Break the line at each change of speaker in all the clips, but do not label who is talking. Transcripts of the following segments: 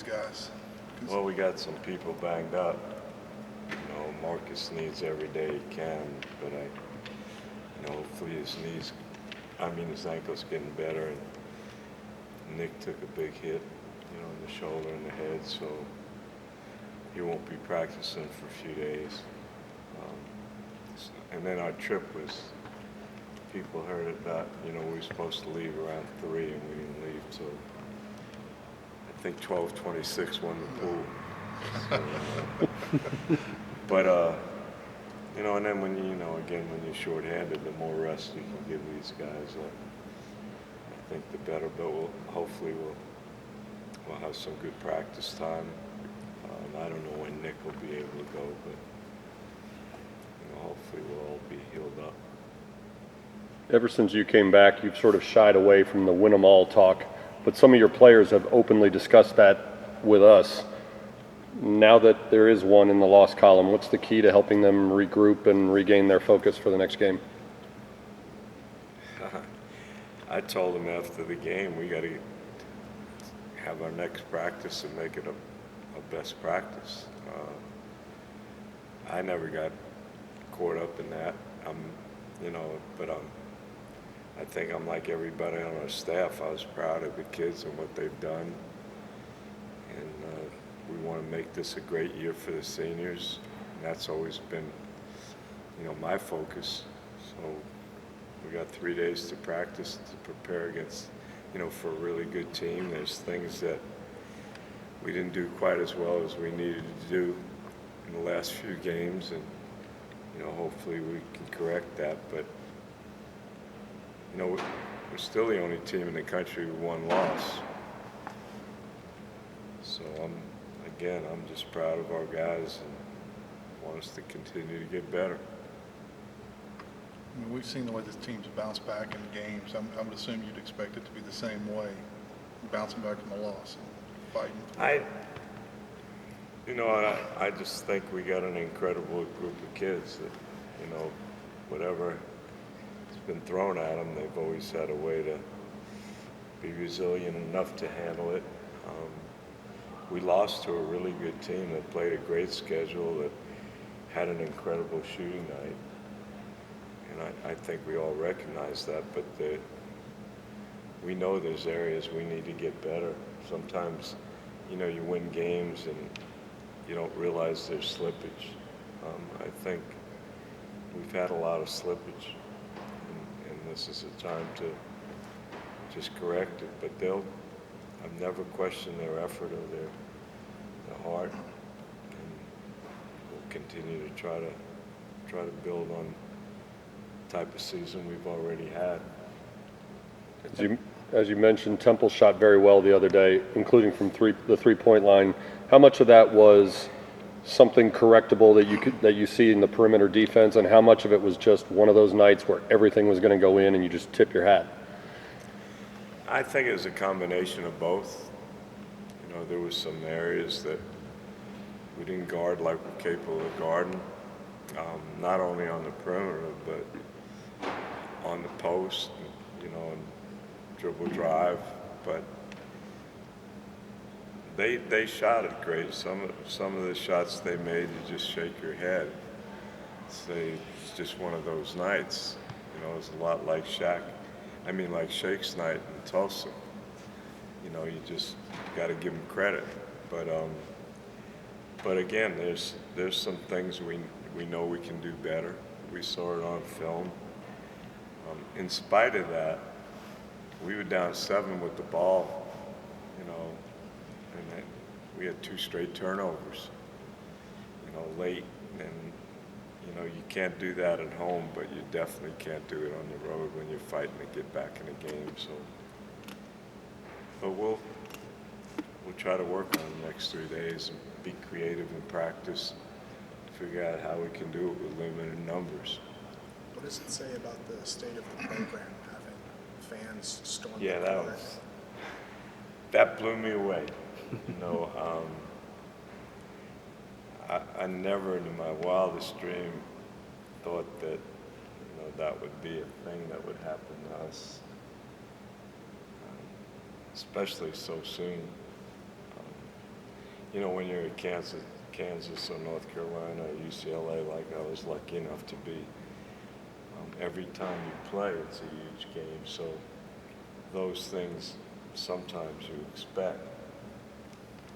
guys?
Well, we got some people banged up. Marcus needs every day he can, but hopefully his ankle's getting better. And Nick took a big hit, in the shoulder and the head, so he won't be practicing for a few days. And then our trip was, people heard about, we were supposed to leave around 3 and we didn't leave till, I think 12:26 won the pool. So, but, and then when when you're shorthanded, the more rest you can give these guys, I think the better. But hopefully we'll have some good practice time. I don't know when Nick will be able to go, but hopefully we'll all be healed up.
Ever since you came back, you've sort of shied away from the win 'em all talk, but some of your players have openly discussed that with us. Now that there is one in the loss column, what's the key to helping them regroup and regain their focus for the next game?
I told them after the game, we got to have our next practice and make it a best practice. I never got caught up in that. But I think I'm like everybody on our staff. I was proud of the kids and what they've done. And we want to make this a great year for the seniors. And that's always been, my focus. So we got 3 days to practice to prepare against, for a really good team. There's things that we didn't do quite as well as we needed to do in the last few games, and hopefully we can correct that. But we're still the only team in the country with 1 loss. So I'm just proud of our guys and want us to continue to get better.
We've seen the way this team's bounced back in games. I would assume you'd expect it to be the same way, bouncing back from a loss and fighting.
I just think we got an incredible group of kids that, whatever has been thrown at them, they've always had a way to be resilient enough to handle it. We lost to a really good team that played a great schedule, that had an incredible shooting night. And I think we all recognize that, but we know there's areas we need to get better. Sometimes, you win games and you don't realize there's slippage. I think we've had a lot of slippage, and this is a time to just correct it. But I've never questioned their effort or their heart, and we'll continue to try to build on the type of season we've already had.
As you mentioned, Temple shot very well the other day, including from the three-point line. How much of that was something correctable that you see in the perimeter defense, and how much of it was just one of those nights where everything was going to go in and you just tip your hat?
I think it was a combination of both. There was some areas that we didn't guard like we're capable of guarding, not only on the perimeter, but on the post, and dribble drive. But they shot it great. Some of the shots they made, you just shake your head. It's just one of those nights. It's a lot like like Shake's night in Tulsa. You just got to give him credit. But again, there's some things we know we can do better. We saw it on film. In spite of that, we were down 7 with the ball, and then we had 2 straight turnovers, late. And you can't do that at home, but you definitely can't do it on the road when you're fighting to get back in the game. So, but we'll try to work on the next 3 days and be creative in practice, figure out how we can do it with limited numbers.
What does it say about the state of the program, having fans storm?
Yeah, that blew me away. I never in my wildest dream thought that that would be a thing that would happen to us, especially so soon. you know, when you're at Kansas or North Carolina or UCLA, like I was lucky enough to be, every time you play, it's a huge game. So those things sometimes you expect,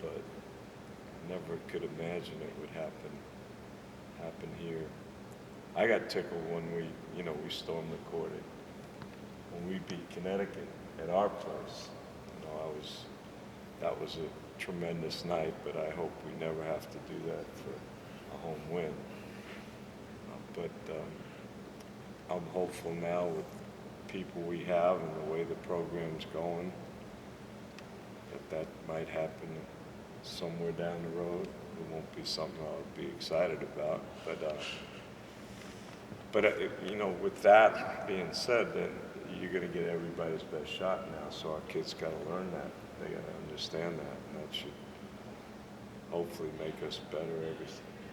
but never could imagine it would happen here. I got tickled when we stormed the court when we beat Connecticut at our place. You know, that was a tremendous night, but I hope we never have to do that for a home win. But I'm hopeful now with the people we have and the way the program's going that might happen somewhere down the road. It won't be something I'll be excited about, but you know, with that being said, then you're going to get everybody's best shot now. So our kids got to learn that. They got to understand that, and that should hopefully make us better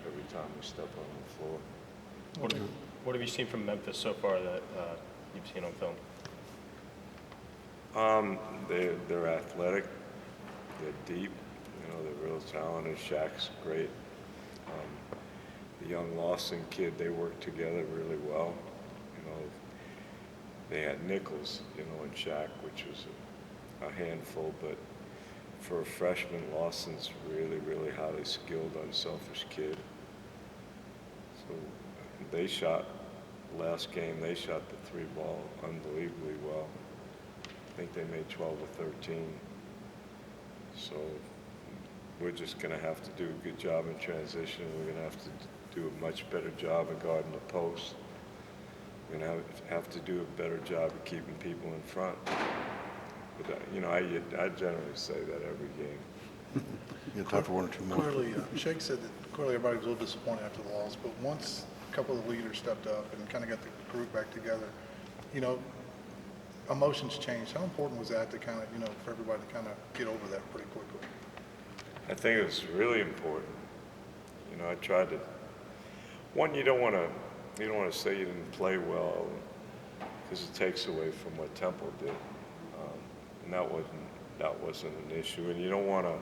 every time we step on the floor.
What have you seen from Memphis so far that you've seen on film?
They're athletic. They're deep. You know, they're real talented. Shaq's great. The young Lawson kid, they work together really well. You know, they had Nichols, you know, and Shaq, which was a handful, but for a freshman, Lawson's really, really highly skilled, unselfish kid. So they shot, last game, they shot the 3-ball unbelievably well. I think they made 12 or 13. So we're just going to have to do a good job in transition. We're going to have to do a much better job of guarding the post. We're going to have to do a better job of keeping people in front. But, you know, I generally say that every game.
You have time for one or two more.
Clearly, Shake said that clearly everybody was a little disappointed after the loss, but once a couple of the leaders stepped up and kind of got the group back together, you know, emotions changed. How important was that to kind of, you know, for everybody to kind of get over that pretty quickly?
I think it's really important. You know, I tried to. One, you don't want to say you didn't play well, because it takes away from what Temple did, and that wasn't an issue. And you don't want to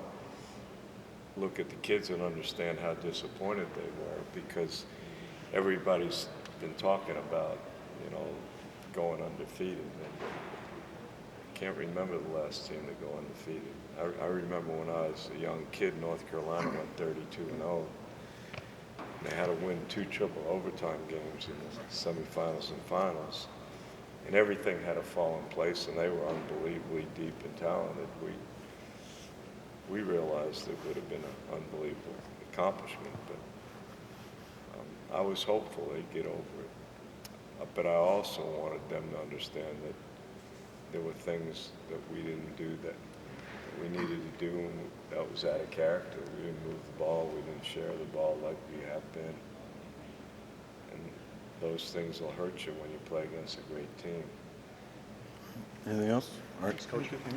look at the kids and understand how disappointed they were, because everybody's been talking about, you know, going undefeated. And I can't remember the last team to go undefeated. I remember when I was a young kid, North Carolina went 32-0. They had to win 2 triple overtime games in the semifinals and finals. And everything had to fall in place, and they were unbelievably deep and talented. We realized it would have been an unbelievable accomplishment, but I was hopeful they'd get over it. But I also wanted them to understand that there were things that we didn't do that we needed to do, and that was out of character. We didn't move the ball, we didn't share the ball like we have been. And those things will hurt you when you play against a great team.
Anything else? All right.